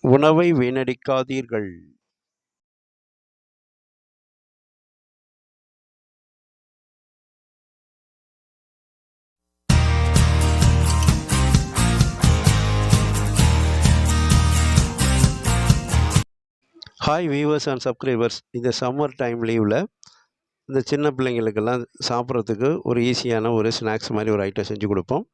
உணவை வீணடிக்காதீர்கள். Hi viewers and subscribers. இந்த சம்மர் டைம் லீவில் இந்த சின்ன பிள்ளைங்களுக்கெல்லாம் சாப்பிட்றதுக்கு ஒரு ஈஸியான ஒரு ஸ்நாக்ஸ் மாதிரி ஒரு ஐட்டம் செஞ்சு கொடுப்போம்.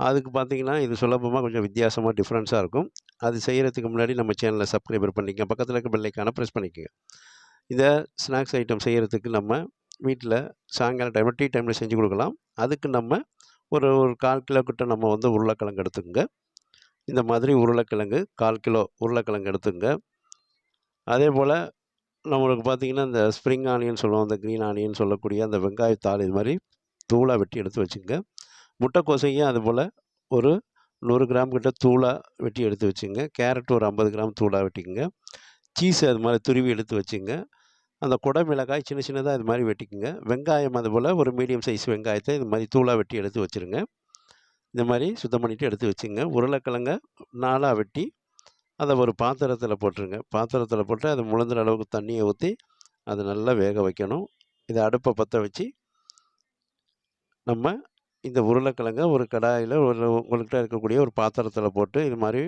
அதுக்கு பார்த்திங்கன்னா இது சுலபமாக கொஞ்சம் வித்தியாசமாக டிஃப்ரென்ஸாக இருக்கும். அது செய்கிறதுக்கு முன்னாடி நம்ம சேனலை சப்ஸ்கிரைபர் பண்ணிக்கங்க, பக்கத்தில் இருக்க பெல் ஐக்கானை ப்ரெஸ் பண்ணிக்கோங்க. இந்த ஸ்நாக்ஸ் ஐட்டம் செய்கிறதுக்கு நம்ம வீட்டில் சாயங்காலம் டைமில் டீ டைமில் செஞ்சு கொடுக்கலாம். அதுக்கு நம்ம ஒரு 1/4 கிலோ கிட்ட நம்ம வந்து உருளைக்கிழங்கு எடுத்துக்கோங்க. இந்த மாதிரி உருளைக்கிழங்கு 1/4 கிலோ உருளைக்கிழங்கு எடுத்துக்கோங்க. அதே போல் நம்மளுக்கு பார்த்திங்கன்னா இந்த ஸ்ப்ரிங் ஆனியன் சொல்லுவோம், அந்த க்ரீன் ஆனியன் சொல்லக்கூடிய அந்த வெங்காயத்தாள் இது மாதிரி தூளாக வெட்டி எடுத்து வச்சுங்க. முட்டைக்கோசையும் அதுபோல் ஒரு 100 கிராம் கிட்ட தூளாக வெட்டி எடுத்து வச்சுங்க. கேரட் ஒரு 50 கிராம் தூளாக வெட்டிக்குங்க. சீஸ் அது மாதிரி துருவி எடுத்து வச்சுங்க. அந்த குடை மிளகாய் சின்ன சின்னதாக இது மாதிரி வெட்டிக்குங்க. வெங்காயம் அதுபோல் ஒரு மீடியம் சைஸ் வெங்காயத்தை இது மாதிரி தூளாக வெட்டி எடுத்து வச்சுருங்க. இந்த மாதிரி சுத்தம் பண்ணிவிட்டு எடுத்து வச்சுங்க. உருளைக்கிழங்க 4ஆக வெட்டி அதை ஒரு பாத்திரத்தில் போட்டுருங்க. பாத்திரத்தில் போட்டு அது முழுங்குற அளவுக்கு தண்ணியை ஊற்றி அதை நல்லா வேக வைக்கணும். இதை அடுப்பை பற்ற வச்சு நம்ம இந்த உருளைக்கிழங்க ஒரு கடாயில் உங்கள்கிட்ட இருக்கக்கூடிய ஒரு பாத்திரத்தில் போட்டு இது மாதிரி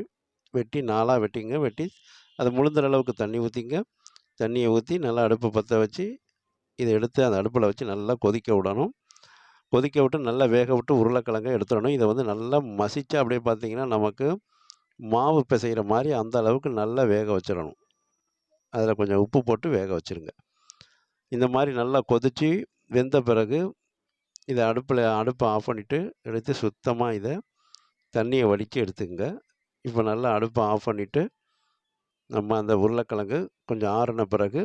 வெட்டி 4ஆக வெட்டிங்க. வெட்டி அதை முழுங்குற அளவுக்கு தண்ணி ஊற்றிங்க. தண்ணியை ஊற்றி நல்லா அடுப்பை பற்ற வச்சு இதை எடுத்து அந்த அடுப்பில் வச்சு நல்லா கொதிக்க விடணும். கொதிக்க விட்டு நல்லா வேக விட்டு உருளைக்கிழங்க எடுத்துடணும். இதை வந்து நல்லா மசிச்சா அப்படியே பார்த்திங்கன்னா நமக்கு மாவு பிசைகிற மாதிரி அந்த அளவுக்கு நல்லா வேக வச்சிடணும். அதில் கொஞ்சம் உப்பு போட்டு வேக வச்சுருங்க. இந்த மாதிரி நல்லா கொதித்து வெந்த பிறகு இதை அடுப்பை ஆஃப் பண்ணிவிட்டு எடுத்து சுத்தமாக இதை தண்ணியை வடித்து எடுத்துக்கங்க. இப்போ நல்லா அடுப்பை ஆஃப் பண்ணிவிட்டு நம்ம அந்த உருளைக்கிழங்கு கொஞ்சம் ஆறின பிறகு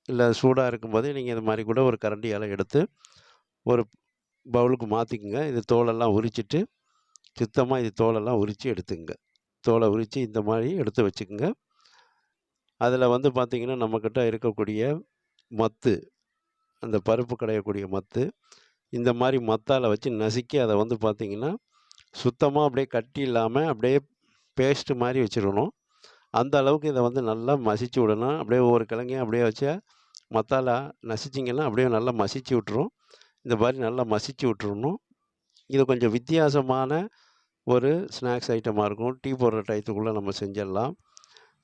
இல்லை சூடாக இருக்கும்போதே நீங்கள் இது மாதிரி கூட ஒரு கரண்டியால் எடுத்து ஒரு பவுலுக்கு மாற்றிக்குங்க. இது தோலெல்லாம் உரிச்சிட்டு சுத்தமாக இது தோலெல்லாம் உரித்து எடுத்துங்க. தோலை உரித்து இந்த மாதிரி எடுத்து வச்சுக்கோங்க. அதில் வந்து பார்த்திங்கன்னா நம்மக்கிட்ட இருக்கக்கூடிய மத்து, அந்த பருப்பு கடையக்கூடிய மத்து, இந்த மாதிரி மத்தால் வச்சு நசுக்கி அதை வந்து பார்த்திங்கன்னா சுத்தமாக அப்படியே கட்டி இல்லாமல் அப்படியே பேஸ்ட்டு மாதிரி வச்சிடணும். அந்த அளவுக்கு இதை வந்து நல்லா மசிச்சு விடணும். அப்படியே ஒவ்வொரு கிழங்கையும் அப்படியே வச்சா மத்தால நசிச்சிங்கன்னா அப்படியே நல்லா மசிச்சு விட்டுரும். இந்த மாதிரி நல்லா மசிச்சு விட்டுறணும். இது கொஞ்சம் வித்தியாசமான ஒரு ஸ்நாக்ஸ் ஐட்டமாக இருக்கும். டீ போடுற டயத்துக்குள்ளே நம்ம செஞ்சிடலாம்.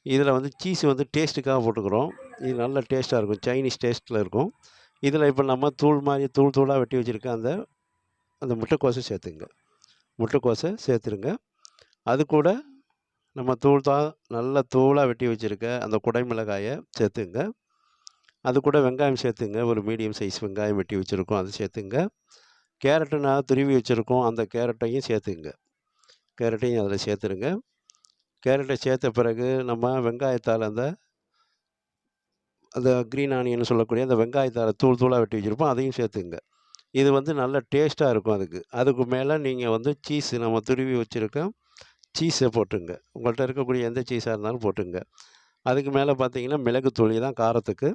இதில் வந்து சீஸ் வந்து டேஸ்ட்டுக்காக போட்டுக்கிறோம். இது நல்ல டேஸ்ட்டாக இருக்கும், சைனீஸ் டேஸ்ட்டில் இருக்கும். இதில் இப்போ நம்ம தூள் மாதிரி தூளாக வெட்டி வச்சுருக்க அந்த முட்டைக்கோஸை சேர்த்துங்க. முட்டைக்கோஸை சேர்த்துருங்க. அது கூட நம்ம நல்ல தூளாக வெட்டி வச்சுருக்க அந்த குடை மிளகாயை சேர்த்துங்க. அது கூட வெங்காயம் சேர்த்துங்க. ஒரு மீடியம் சைஸ் வெங்காயம் வெட்டி வச்சுருக்கோம், அது சேர்த்துங்க. கேரட்டு நான் துருவி வச்சுருக்கோம், அந்த கேரட்டையும் சேர்த்துங்க. கேரட்டையும் அதில் சேர்த்துருங்க. கேரட்டை சேர்த்த பிறகு நம்ம வெங்காயத்தால் அந்த க்ரீன் ஆனியன் சொல்லக்கூடிய அந்த வெங்காயத்தால் தூளாக வெட்டி வச்சுருப்போம், அதையும் சேர்த்துங்க. இது வந்து நல்ல டேஸ்ட்டாக இருக்கும். அதுக்கு மேலே நீங்கள் வந்து சீஸ் நம்ம துருவி வச்சுருக்க சீஸை போட்டுங்க. உங்கள்கிட்ட இருக்கக்கூடிய எந்த சீஸாக இருந்தாலும் போட்டுங்க. அதுக்கு மேலே பார்த்தீங்கன்னா மிளகுத்தூள், தான் காரத்துக்கு.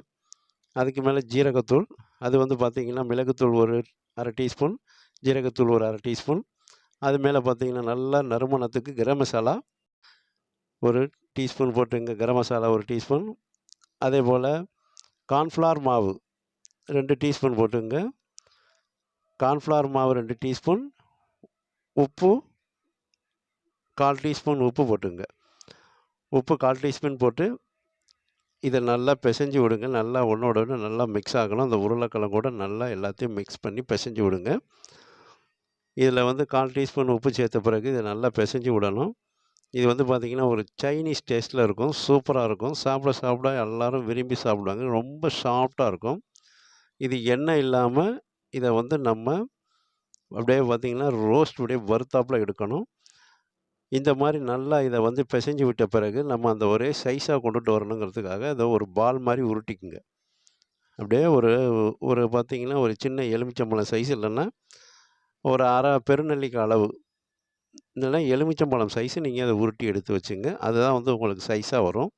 அதுக்கு மேலே ஜீரகத்தூள், அது வந்து பார்த்திங்கன்னா மிளகுத்தூள் ஒரு 1/2 டீஸ்பூன், ஜீரகத்தூள் ஒரு 1/2 டீஸ்பூன். அது மேலே பார்த்திங்கன்னா நல்லா நறுமணத்துக்கு கரம் மசாலா ஒரு டீஸ்பூன் போட்டுங்க. கரம் மசாலா ஒரு டீஸ்பூன். அதே போல் கார்ன்ஃப்ளவர் மாவு 2 டீஸ்பூன் போட்டுங்க. கார்ன்ஃப்ளவர் மாவு 2 டீஸ்பூன். உப்பு 1/4 டீஸ்பூன் உப்பு போட்டுங்க. உப்பு 1/4 டீஸ்பூன் போட்டு இதை நல்லா பிசைஞ்சு விடுங்க. நல்லா ஒன்றோட ஒன்று நல்லா மிக்ஸ் ஆகணும். அந்த உருளைக்கிழங்கோட நல்லா எல்லாத்தையும் மிக்ஸ் பண்ணி பிசைஞ்சு விடுங்க. இதில் வந்து 1/4 டீஸ்பூன் உப்பு சேர்த்த பிறகு இதை நல்லா பிசைஞ்சு விடணும். இது வந்து பார்த்திங்கன்னா ஒரு சைனீஸ் டேஸ்ட்டில் இருக்கும், சூப்பராக இருக்கும். சாப்பிட எல்லோரும் விரும்பி சாப்பிடுவாங்க. ரொம்ப சாஃப்டாக இருக்கும். இது எண்ணெய் இல்லாமல் இதை வந்து நம்ம அப்படியே பார்த்திங்கன்னா ரோஸ்ட் அப்படியே வறுத்தாப்பில் எடுக்கணும். இந்த மாதிரி நல்லா இதை வந்து பிசைஞ்சு விட்ட பிறகு நம்ம அந்த ஒரே சைஸாக கொண்டுட்டு வரணுங்கிறதுக்காக இதை ஒரு பால் மாதிரி உருட்டிக்குங்க. அப்படியே ஒரு பார்த்திங்கன்னா ஒரு சின்ன எலுமிச்சம்பழம் சைஸ், இல்லைன்னா ஒரு அரை பெருநெல்லிக்காய் அளவு, இல்லைன்னா எலுமிச்சம்பழம் சைஸு நீங்கள் அதை உருட்டி எடுத்து வச்சுங்க. அதுதான் வந்து உங்களுக்கு சைஸாக வரும்.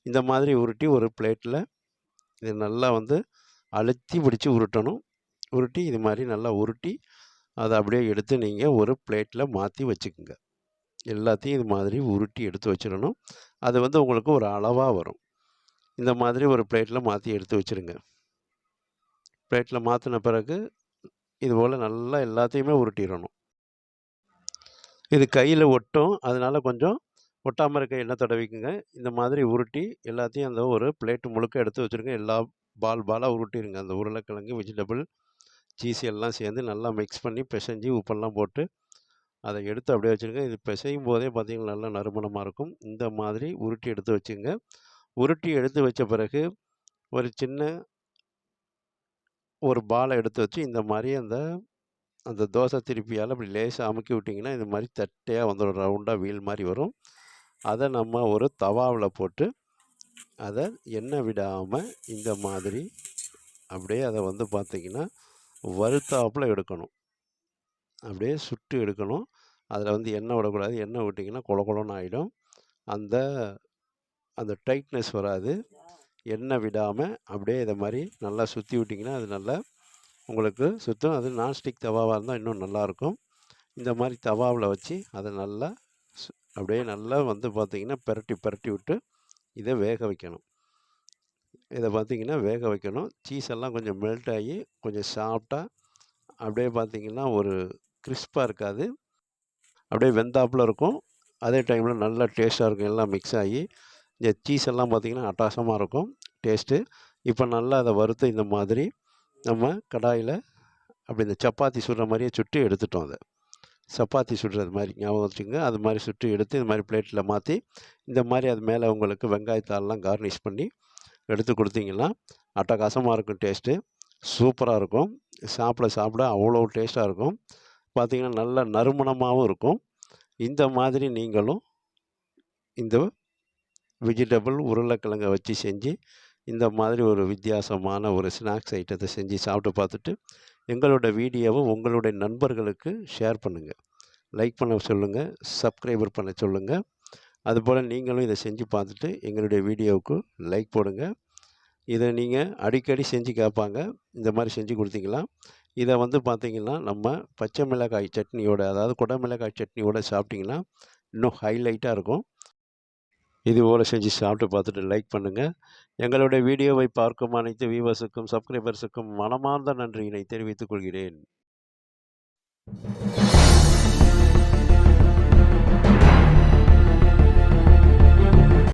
இந்த மாதிரி உருட்டி ஒரு பிளேட்டில் இது நல்லா வந்து அழுத்தி பிடிச்சி உருட்டணும். உருட்டி இது மாதிரி நல்லா உருட்டி அதை அப்படியே எடுத்து நீங்கள் ஒரு பிளேட்டில் மாற்றி வச்சுக்குங்க. எல்லாத்தையும் இது மாதிரி உருட்டி எடுத்து வச்சிடணும். அது வந்து உங்களுக்கு ஒரு அளவாக வரும். இந்த மாதிரி ஒரு பிளேட்டில் மாற்றி எடுத்து வச்சுருங்க. பிளேட்டில் மாற்றின பிறகு இதுபோல் நல்லா எல்லாத்தையுமே உருட்டிடணும். இது கையில் ஒட்டும், அதனால கொஞ்சம் ஒட்டாமல் இருக்க எண்ணெய் தடவிக்குங்க. இந்த மாதிரி உருட்டி எல்லாத்தையும் அந்த ஒரு பிளேட்டு முழுக்க எடுத்து வச்சுருங்க. எல்லா பாலாக உருட்டிடுங்க. அந்த உருளைக்கிழங்கு, வெஜிடபிள், சீஸ் எல்லாம் சேர்ந்து நல்லா மிக்ஸ் பண்ணி பிசைஞ்சு உப்பெல்லாம் போட்டு அதை எடுத்து அப்படியே வச்சுருங்க. இது பிசையும் போதே பார்த்திங்கன்னா நல்லா நறுமணமாக இருக்கும். இந்த மாதிரி உருட்டி எடுத்து வச்சுங்க. உருட்டி எடுத்து வச்ச பிறகு ஒரு சின்ன ஒரு பாலை எடுத்து வச்சு இந்த மாதிரி அந்த தோசை திருப்பியால் அப்படி லேசாக அமுக்கி விட்டிங்கன்னா இது மாதிரி தட்டையாக வந்துடும், ரவுண்டாக வீல் மாதிரி வரும். அதை நம்ம ஒரு தவாவில் போட்டு அதை எண்ணெய் விடாமல் இந்த மாதிரி அப்படியே அதை வந்து பார்த்திங்கன்னா வறுத்தாப்பில் எடுக்கணும். அப்படியே சுட்டு எடுக்கணும். அதில் வந்து எண்ணெய் விடக்கூடாது. எண்ணெய் விட்டிங்கன்னா கொல கொலன்னு ஆகிடும். அந்த அந்த டைட்னஸ் வராது. எண்ணெய் விடாமல் அப்படியே இதை மாதிரி நல்லா சுற்றி விட்டிங்கன்னா அது நல்லா உங்களுக்கு சுற்றும். அது நான்ஸ்டிக் தவாவாக இருந்தால் இன்னும் நல்லாயிருக்கும். இந்த மாதிரி தவாவில் வச்சு அதை நல்லா அப்படியே நல்லா வந்து பார்த்திங்கன்னா பெரட்டி விட்டு இதை வேக வைக்கணும். இதை பார்த்திங்கன்னா வேக வைக்கணும். சீஸ் எல்லாம் கொஞ்சம் மெல்ட் ஆகி கொஞ்சம் சாஃப்டாக அப்படியே பார்த்திங்கன்னா ஒரு கிறிஸ்பாக இருக்காது, அப்படியே வெந்தாப்பில் இருக்கும். அதே டைமில் நல்லா டேஸ்ட்டாக இருக்கும். எல்லாம் மிக்ஸ் ஆகி இந்த சீஸ் எல்லாம் பார்த்திங்கன்னா அட்டகாசமாக இருக்கும் டேஸ்ட்டு. இப்போ நல்லா அதை வறுத்து இந்த மாதிரி நம்ம கடாயில் அப்படி இந்த சப்பாத்தி சுடுற மாதிரியே சுட்டு எடுத்துட்டோம். அதை சப்பாத்தி சுடுறது மாதிரி ஞாபகம் வச்சுங்க. அது மாதிரி சுட்டு எடுத்து இந்த மாதிரி பிளேட்டில் மாற்றி இந்த மாதிரி அது மேலே உங்களுக்கு வெங்காயத்தாலெலாம் கார்னிஷ் பண்ணி எடுத்து கொடுத்தீங்கன்னா அட்டகாசமாக இருக்கும். டேஸ்ட்டு சூப்பராக இருக்கும். சாப்பிட அவ்வளோ டேஸ்ட்டாக இருக்கும். பார்த்திங்கன்னா நல்ல நறுமணமாகவும் இருக்கும். இந்த மாதிரி நீங்களும் இந்த வெஜிடபிள் உருளைக்கிழங்கை வச்சு செஞ்சு இந்த மாதிரி ஒரு வித்தியாசமான ஒரு ஸ்நாக்ஸ் ஐட்டத்தை செஞ்சு சாப்பிட்டு பார்த்துட்டு எங்களோட வீடியோவை உங்களுடைய நண்பர்களுக்கு ஷேர் பண்ணுங்கள், லைக் பண்ண சொல்லுங்கள், சப்ஸ்கிரைபர் பண்ண சொல்லுங்கள். அதுபோல் நீங்களும் இதை செஞ்சு பார்த்துட்டு எங்களுடைய வீடியோவுக்கு லைக் போடுங்க. இதை நீங்கள் அடிக்கடி செஞ்சு கேட்பாங்க. இந்த மாதிரி செஞ்சு கொடுத்தீங்களா? இதை வந்து பார்த்திங்கன்னா நம்ம பச்சை மிளகாய் சட்னியோட, அதாவது குடை மிளகாய் சட்னியோட சாப்பிட்டிங்கன்னா இன்னும் ஹைலைட்டாக இருக்கும். இதுபோல் செஞ்சு சாப்பிட்டு பார்த்துட்டு லைக் பண்ணுங்கள். எங்களுடைய வீடியோவை பார்க்கும் அனைத்து வியூவர்ஸுக்கும் சப்ஸ்கிரைபர்ஸுக்கும் மனமார்ந்த நன்றியினை தெரிவித்துக் கொள்கிறேன்.